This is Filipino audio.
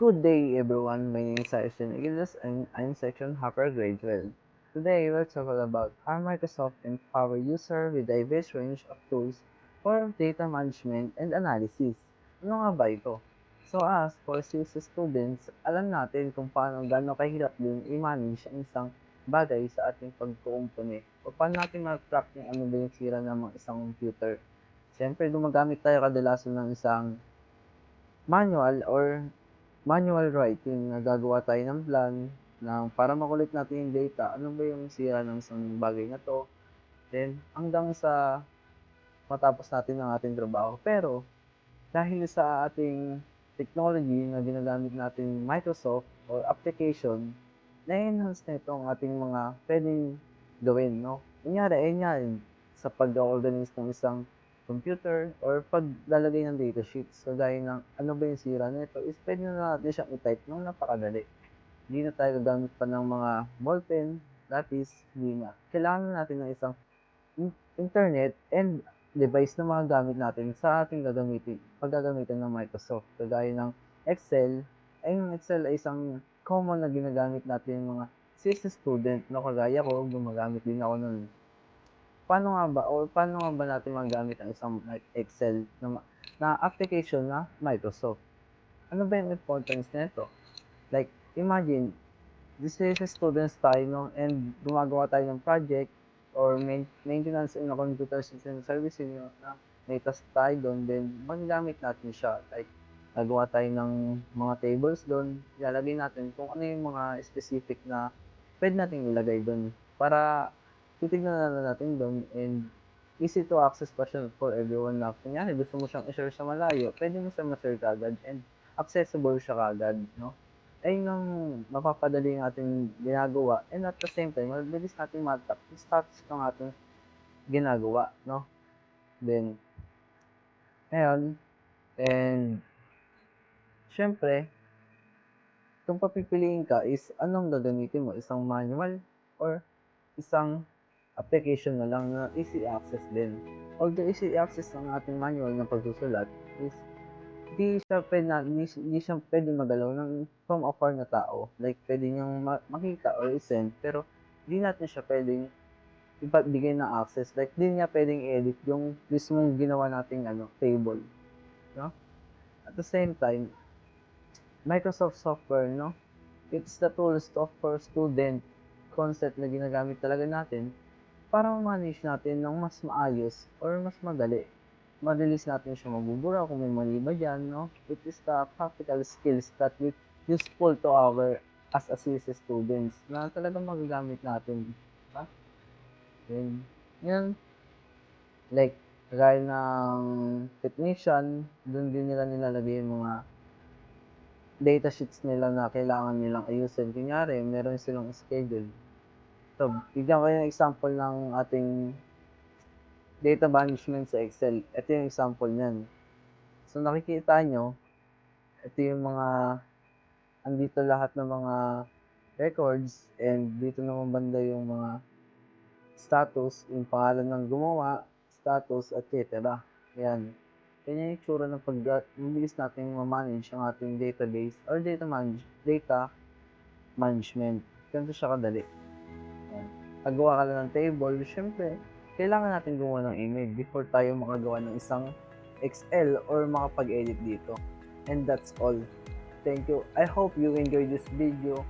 Good day, everyone. My name is Aishin Igilas, and I'm Section Hacker Grade 12. Today, we'll talk about how Microsoft empower user with a diverse range of tools for data management and analysis. Ano nga ba ito? So as for CS students, alam natin kung paano gano'ng kahirap din i-manage ang isang bagay sa ating pagkukumpuni o paano natin ma-track kung ano ba yung sira ng mga isang computer. Siyempre, gumagamit tayo kadalasan ng isang manual writing na gagawa tayo ng plan para makulit natin yung data, ano ba yung sira ng isang bagay na to, then hanggang sa matapos natin ang ating trabaho. Pero dahil sa ating technology na ginagamit natin Microsoft or application, na-enhance na ito ang ating mga pwedeng gawin, no? Kunyari, ayun nga, sa pag-organize ng isang computer or paglalagay ng data sheets. So, dahil ng ano ba yung sira nito, is pwede na natin siyang i-type nung napakadali. Hindi na tayo gagamit pa ng mga ballpen, lapis, hindi na. Kailangan natin ng isang internet and device na mga gamit natin sa ating paggagamitan ng Microsoft. Kagaya ng Excel, ay yung Excel ay isang common na ginagamit natin yung mga CS student, no? Kagaya ko, gumagamit din ako nun. Paano nga ba natin magamit ang isang Excel na application na Microsoft? Ano ba yung importance nito? Like, imagine, this is students tayo, no? And gumagawa tayo ng project or maintenance in a computer system service na may task tayo doon, then magagamit natin siya. Like, nagawa tayo ng mga tables doon, ilalagay natin kung ano yung mga specific na pwede natin ilagay doon para titignan na natin doon and easy to access pa siya for everyone na kunyari gusto mo siyang i-share sa malayo, pwede mo siya ma-share kagad and accessible siya kagad, no? Ayun ang mapapadali yung ating ginagawa and at the same time, mabilis natin matap yung status ng ating ginagawa, no? Then, ngayon, and syempre, kung papipiliin ka is anong gagamitin mo, isang manual or isang application na lang na easy access din. Although easy access ng ating manual na pagsusulat is hindi siya pwede magalaw ng from afar na tao. Like, pwede niyang makita or i-send, pero hindi natin siya pwedeng ibigay na access. Like, hindi niya pwedeng i-edit yung mismong ginawa nating table. No? At the same time, Microsoft software, no? It's the tools for student concept na ginagamit talaga natin para ma-manage natin ng mas maayos or mas madali. Madalis natin siya mabubura kung may mali ba dyan, no? It is the practical skills that will useful to our as a CS students na talagang magagamit natin. Diba? Then, yun, like, gaya ng technician, doon din nila nilalagay yung mga data sheets nila na kailangan nilang ayusin. Kunyari, meron silang schedule. So, bigyan ko yung example ng ating data management sa Excel. Ito yung example niyan. So, nakikita nyo, ito yung andito lahat ng mga records and dito naman banda yung mga status, yung pangalan ng gumawa, status, etc. Yan. Yan yung itsura ng mabilis natin ma-manage ang ating database or data management. Ganito siya kadali. Yan. Paggawa ka lang ng table, syempre, kailangan natin gumawa ng email before tayo makagawa ng isang Excel or makapag-edit dito. And that's all. Thank you. I hope you enjoyed this video.